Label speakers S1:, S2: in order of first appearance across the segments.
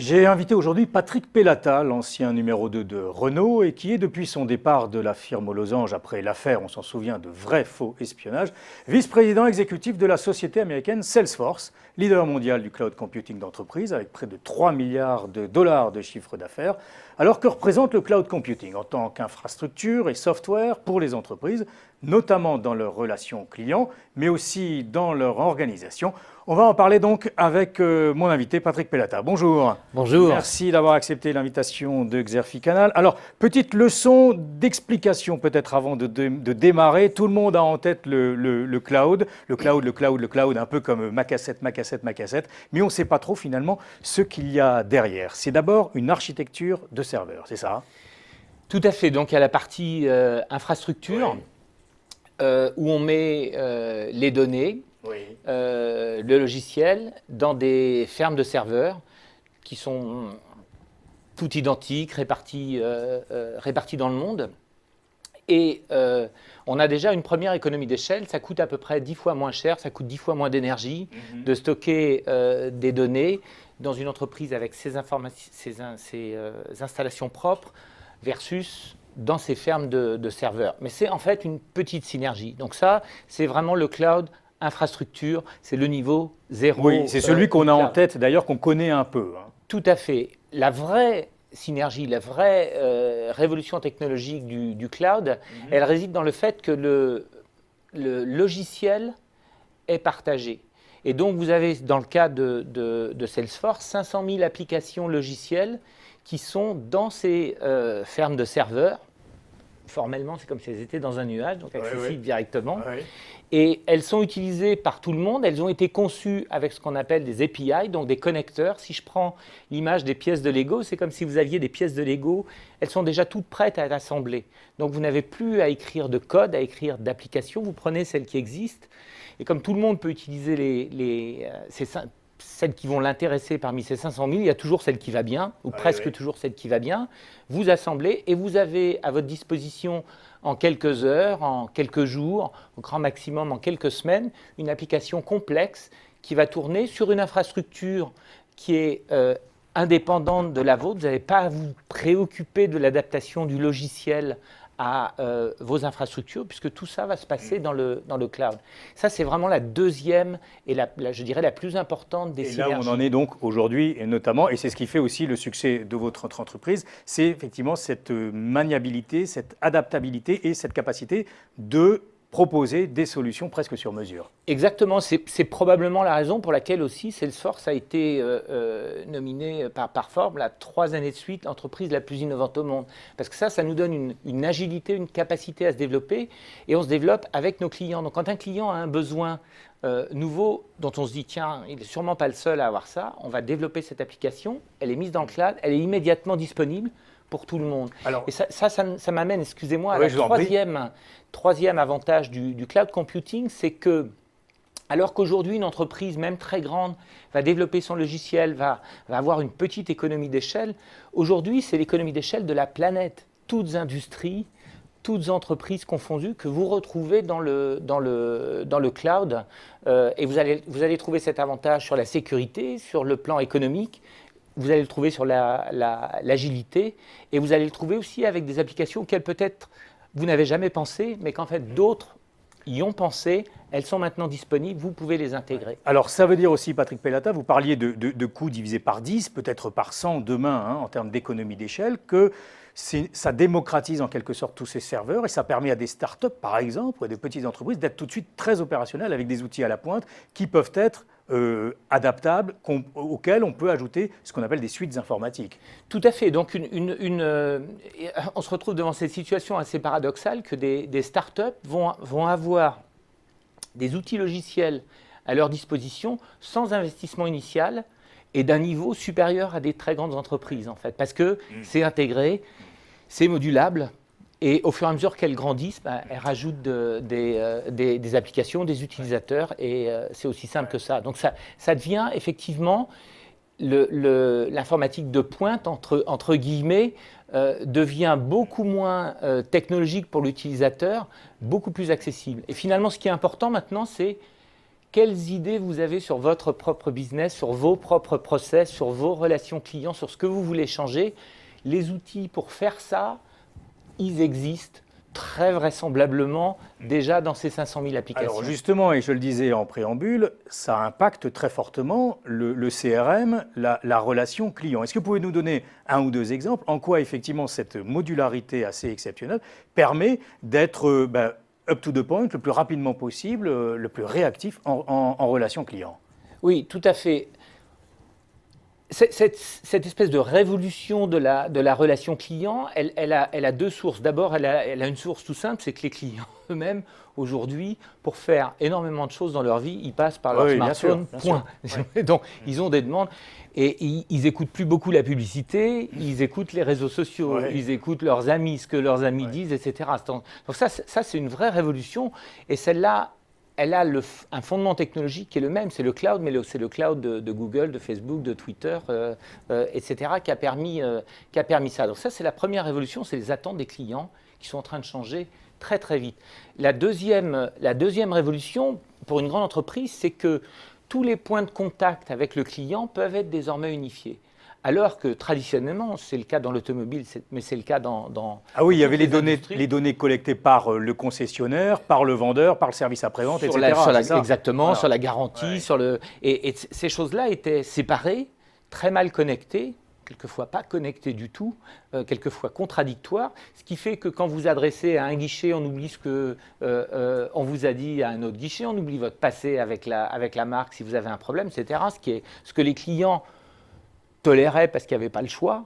S1: J'ai invité aujourd'hui Patrick Pellata, l'ancien numéro 2 de Renault et qui est depuis son départ de la firme aux losanges après l'affaire, on s'en souvient, de vrai faux espionnage, vice-président exécutif de la société américaine Salesforce, leader mondial du cloud computing d'entreprise avec près de 3 milliards de dollars de chiffre d'affaires. Alors que représente le cloud computing en tant qu'infrastructure et software pour les entreprises, notamment dans leurs relations clients, mais aussi dans leur organisation? On va en parler donc avec mon invité Patrick Pellata. Bonjour.
S2: Bonjour.
S1: Merci d'avoir accepté l'invitation de Xerfi Canal. Alors, petite leçon d'explication peut-être avant de démarrer. Tout le monde a en tête le cloud, un peu comme ma cassette. Mais on ne sait pas trop finalement ce qu'il y a derrière. C'est d'abord une architecture de serveurs, c'est ça?
S2: Tout à fait. Donc, il y a la partie infrastructure où on met les données.
S1: Oui.
S2: Le logiciel dans des fermes de serveurs qui sont toutes identiques, réparties dans le monde. Et on a déjà une première économie d'échelle. Ça coûte à peu près 10 fois moins cher, ça coûte 10 fois moins d'énergie de stocker des données dans une entreprise avec ses installations propres versus dans ces fermes de serveurs. Mais c'est en fait une petite synergie. Donc ça, c'est vraiment le cloud infrastructure, c'est le niveau 0.
S1: Oui, c'est celui qu'on a en tête d'ailleurs, qu'on connaît un peu.
S2: Tout à fait. La vraie synergie, la vraie révolution technologique du cloud, elle réside dans le fait que le logiciel est partagé. Et donc vous avez, dans le cas de Salesforce, 500 000 applications logicielles qui sont dans ces fermes de serveurs. Formellement, c'est comme si elles étaient dans un nuage, donc accessibles directement. Et elles sont utilisées par tout le monde. Elles ont été conçues avec ce qu'on appelle des API, donc des connecteurs. Si je prends l'image des pièces de Lego, c'est comme si vous aviez des pièces de Lego. Elles sont déjà toutes prêtes à être assemblées. Donc vous n'avez plus à écrire de code, à écrire d'applications. Vous prenez celles qui existent. Et comme tout le monde peut utiliser celles qui vont l'intéresser parmi ces 500 000, il y a toujours celle qui va bien, ou presque toujours celle qui va bien. Vous assemblez et vous avez à votre disposition en quelques heures, en quelques jours, au grand maximum en quelques semaines, une application complexe qui va tourner sur une infrastructure qui est indépendante de la vôtre. Vous n'avez pas à vous préoccuper de l'adaptation du logiciel à vos infrastructures, puisque tout ça va se passer dans le cloud. Ça, c'est vraiment la deuxième et je dirais la plus importante des synergies.
S1: Et là où on en est donc aujourd'hui, et notamment, et c'est ce qui fait aussi le succès de votre entreprise, c'est effectivement cette maniabilité, cette adaptabilité et cette capacité de proposer des solutions presque sur mesure.
S2: Exactement, c'est probablement la raison pour laquelle aussi Salesforce a été nominée par Forbes la 3 années de suite entreprise la plus innovante au monde. Parce que ça nous donne une agilité, une capacité à se développer et on se développe avec nos clients. Donc quand un client a un besoin nouveau dont on se dit tiens, il n'est sûrement pas le seul à avoir ça, on va développer cette application, elle est mise dans le cloud, elle est immédiatement disponible pour tout le monde. Alors, et ça m'amène, excusez-moi, à la troisième avantage du cloud computing, c'est que, alors qu'aujourd'hui, une entreprise, même très grande, va développer son logiciel, va avoir une petite économie d'échelle, aujourd'hui, c'est l'économie d'échelle de la planète. Toutes industries, toutes entreprises confondues que vous retrouvez dans le cloud. Et vous allez trouver cet avantage sur la sécurité, sur le plan économique. Vous allez le trouver sur l'agilité et vous allez le trouver aussi avec des applications auxquelles peut-être vous n'avez jamais pensé, mais qu'en fait d'autres y ont pensé. Elles sont maintenant disponibles, vous pouvez les intégrer.
S1: Alors ça veut dire aussi, Patrick Pellata, vous parliez de coûts divisés par 10, peut-être par 100 demain en termes d'économie d'échelle, que ça démocratise en quelque sorte tous ces serveurs et ça permet à des startups, par exemple, ou à des petites entreprises d'être tout de suite très opérationnelles avec des outils à la pointe qui peuvent être adaptables, auxquels on peut ajouter ce qu'on appelle des suites informatiques.
S2: Tout à fait. Donc, on se retrouve devant cette situation assez paradoxale que des startups vont avoir des outils logiciels à leur disposition sans investissement initial et d'un niveau supérieur à des très grandes entreprises, en fait, parce que c'est intégré, c'est modulable. Et au fur et à mesure qu'elles grandissent, elles rajoutent des applications, des utilisateurs, et c'est aussi simple que ça. Donc ça devient effectivement l'informatique de pointe, entre guillemets, devient beaucoup moins technologique pour l'utilisateur, beaucoup plus accessible. Et finalement, ce qui est important maintenant, c'est quelles idées vous avez sur votre propre business, sur vos propres process, sur vos relations clients, sur ce que vous voulez changer. Les outils pour faire ça, ils existent très vraisemblablement déjà dans ces 500 000 applications.
S1: Alors justement, et je le disais en préambule, ça impacte très fortement le CRM, la relation client. Est-ce que vous pouvez nous donner un ou deux exemples en quoi effectivement cette modularité assez exceptionnelle permet d'être up to the point le plus rapidement possible, le plus réactif en relation client?
S2: Oui, tout à fait. Cette espèce de révolution de la relation client, elle a deux sources. D'abord, elle a une source tout simple, c'est que les clients eux-mêmes, aujourd'hui, pour faire énormément de choses dans leur vie, ils passent par leur smartphone, point. Oui. Donc, ils ont des demandes et ils n'écoutent plus beaucoup la publicité, ils écoutent les réseaux sociaux, ils écoutent leurs amis, ce que leurs amis disent, etc. Donc ça, c'est une vraie révolution et celle-là, elle a un fondement technologique qui est le même, c'est le cloud, mais c'est le cloud de Google, de Facebook, de Twitter, etc., qui a permis ça. Donc ça, c'est la première révolution, c'est les attentes des clients qui sont en train de changer très très vite. La deuxième révolution, pour une grande entreprise, c'est que tous les points de contact avec le client peuvent être désormais unifiés. Alors que traditionnellement, c'est le cas dans l'automobile, mais c'est le cas dans
S1: Ah oui, il y avait les données collectées par le concessionnaire, par le vendeur, par le service après-vente, etc.
S2: Exactement, voilà. Sur la garantie, et ces choses-là étaient séparées, très mal connectées, quelquefois pas connectées du tout, quelquefois contradictoires, ce qui fait que quand vous adressez à un guichet, on oublie ce qu'on vous a dit à un autre guichet, on oublie votre passé avec la marque si vous avez un problème, etc. Ce que les clients tolérait parce qu'il n'y avait pas le choix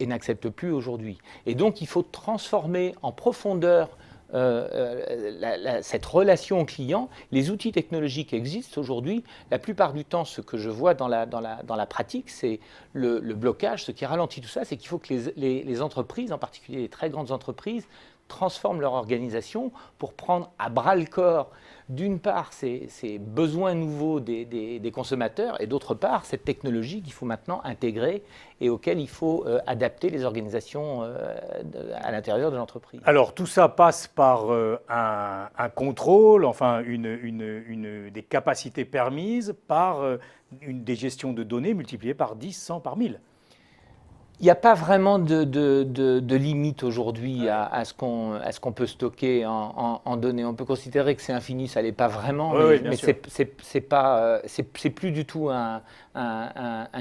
S2: et n'accepte plus aujourd'hui. Et donc, il faut transformer en profondeur cette relation au client. Les outils technologiques existent aujourd'hui. La plupart du temps, ce que je vois dans la pratique, c'est le blocage. Ce qui ralentit tout ça, c'est qu'il faut que les entreprises, en particulier les très grandes entreprises, transforment leur organisation pour prendre à bras-le-corps, d'une part, ces besoins nouveaux des consommateurs et d'autre part, cette technologie qu'il faut maintenant intégrer et auquel il faut adapter les organisations à l'intérieur de l'entreprise.
S1: Alors, tout ça passe par un contrôle, enfin, des capacités permises par des gestions de données multipliées par 10, 100, par 1000.
S2: Il n'y a pas vraiment de limite aujourd'hui à ce qu'on peut stocker en données. On peut considérer que c'est infini, ça ne l'est pas vraiment, mais c'est plus du tout un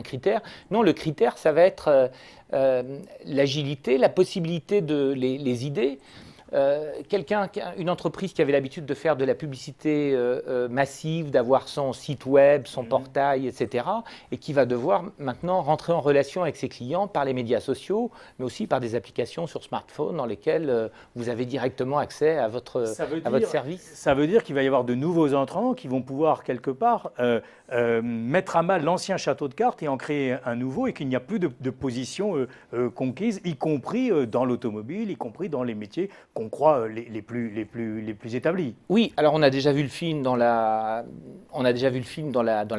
S2: critère. Non, le critère, ça va être l'agilité, la possibilité de les idées. Une entreprise qui avait l'habitude de faire de la publicité massive, d'avoir son site web, son portail, etc., et qui va devoir maintenant rentrer en relation avec ses clients par les médias sociaux, mais aussi par des applications sur smartphone dans lesquelles vous avez directement accès à votre service.
S1: Ça veut dire qu'il va y avoir de nouveaux entrants qui vont pouvoir quelque part mettre à mal l'ancien château de cartes et en créer un nouveau, et qu'il n'y a plus de position conquise, y compris dans l'automobile, y compris dans les métiers qu'on croit les plus établis.
S2: Oui, alors on a déjà vu le film dans la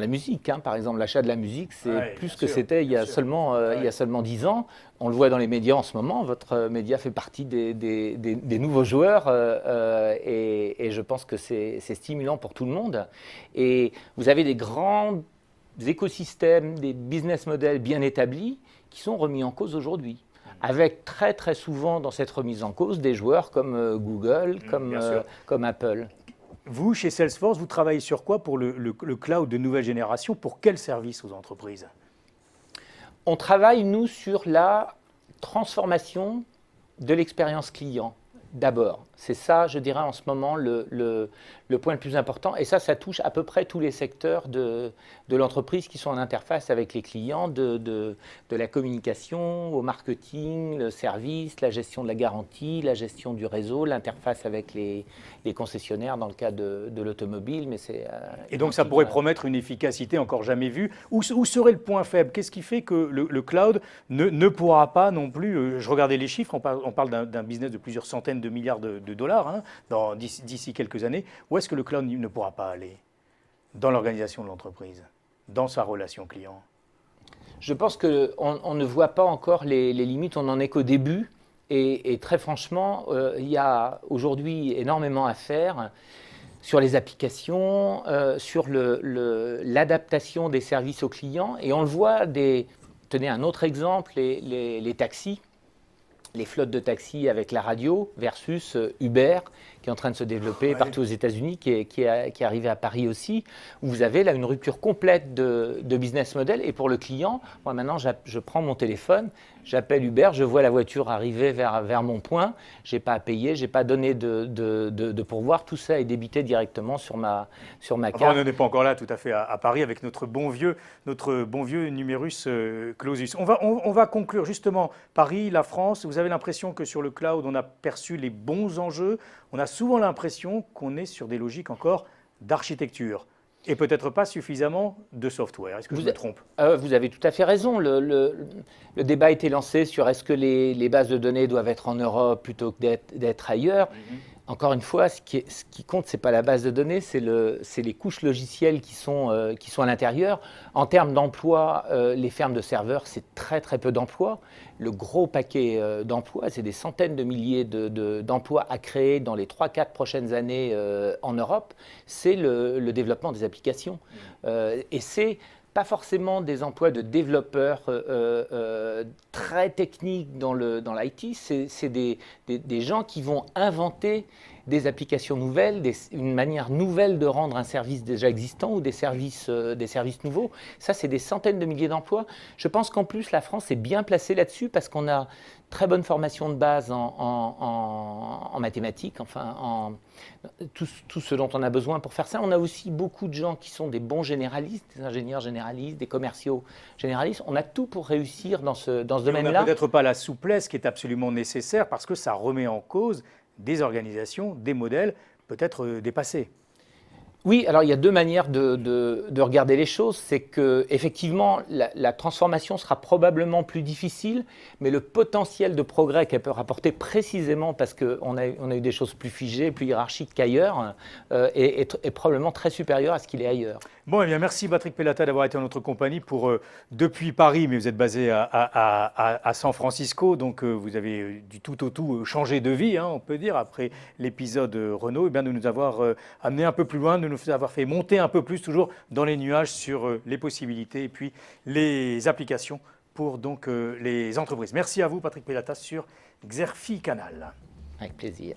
S2: musique, hein. Par exemple, l'achat de la musique, c'est plus que c'était il y a seulement 10 ans. On le voit dans les médias en ce moment. Votre média fait partie des nouveaux joueurs et je pense que c'est stimulant pour tout le monde. Et vous avez des grands écosystèmes, des business models bien établis qui sont remis en cause aujourd'hui, avec très très souvent dans cette remise en cause des joueurs comme Google, comme Apple.
S1: Vous, chez Salesforce, vous travaillez sur quoi pour le cloud de nouvelle génération? Pour quel service aux entreprises?
S2: On travaille, nous, sur la transformation de l'expérience client, d'abord. C'est ça, je dirais, en ce moment, le point le plus important. Et ça touche à peu près tous les secteurs de l'entreprise qui sont en interface avec les clients, de la communication au marketing, le service, la gestion de la garantie, la gestion du réseau, l'interface avec les concessionnaires dans le cas de l'automobile.
S1: Et donc, ça pourrait promettre une efficacité encore jamais vue. Où serait le point faible? Qu'est-ce qui fait que le cloud ne pourra pas non plus… Je regardais les chiffres, on parle d'un business de plusieurs centaines de milliards de dollars d'ici quelques années. Où est-ce que le cloud ne pourra pas aller dans l'organisation de l'entreprise, dans sa relation client?
S2: Je pense qu'on ne voit pas encore les limites, on n'en est qu'au début. Et très franchement, il y a aujourd'hui énormément à faire. sur les applications, sur l'adaptation des services aux clients. Et on le voit, tenez un autre exemple, les taxis. Les flottes de taxis avec la radio versus Uber, qui est en train de se développer partout aux États-Unis, qui est arrivé à Paris aussi, où vous avez là une rupture complète de business model. Et pour le client, moi maintenant, je prends mon téléphone, j'appelle Uber, je vois la voiture arriver vers mon point, je n'ai pas à payer, je n'ai pas donné de pourboire, tout ça est débité directement sur ma carte.
S1: On n'en est pas encore là tout à fait à Paris avec notre bon vieux numerus clausus. On va conclure justement Paris, la France. Vous avez l'impression que sur le cloud, on a perçu les bons enjeux. On a souvent l'impression qu'on est sur des logiques encore d'architecture et peut-être pas suffisamment de software. Est-ce que je me trompe?
S2: Vous avez tout à fait raison. Le débat a été lancé sur est-ce que les bases de données doivent être en Europe plutôt que d'être ailleurs. Encore une fois, ce qui compte, ce n'est pas la base de données, c'est les couches logicielles qui sont à l'intérieur. En termes d'emploi, les fermes de serveurs, c'est très très peu d'emplois. Le gros paquet d'emplois, c'est des centaines de milliers d'emplois à créer dans les 3-4 prochaines années en Europe. C'est le développement des applications. Et c'est pas forcément des emplois de développeurs très techniques dans l'IT, c'est des gens qui vont inventer des applications nouvelles, une manière nouvelle de rendre un service déjà existant ou des services nouveaux. Ça, c'est des centaines de milliers d'emplois. Je pense qu'en plus, la France est bien placée là-dessus parce qu'on a très bonne formation de base en mathématiques, enfin, tout ce dont on a besoin pour faire ça. On a aussi beaucoup de gens qui sont des bons généralistes, des ingénieurs généralistes, des commerciaux généralistes. On a tout pour réussir dans ce domaine-là.
S1: On n'a peut-être pas la souplesse qui est absolument nécessaire parce que ça remet en cause des organisations, des modèles peut-être dépassés.
S2: Oui, alors il y a deux manières de regarder les choses. C'est qu'effectivement, la transformation sera probablement plus difficile, mais le potentiel de progrès qu'elle peut rapporter précisément parce qu'on a eu des choses plus figées, plus hiérarchiques qu'ailleurs, est probablement très supérieur à ce qu'il est ailleurs.
S1: Bon, eh bien, merci Patrick Pellata d'avoir été en notre compagnie depuis Paris, mais vous êtes basé à San Francisco, donc vous avez du tout au tout changé de vie, hein, on peut dire, après l'épisode Renault, et bien de nous avoir amené un peu plus loin, de nous avoir fait monter un peu plus, toujours dans les nuages, sur les possibilités et puis les applications pour donc les entreprises. Merci à vous Patrick Pellata sur Xerfi Canal.
S2: Avec plaisir.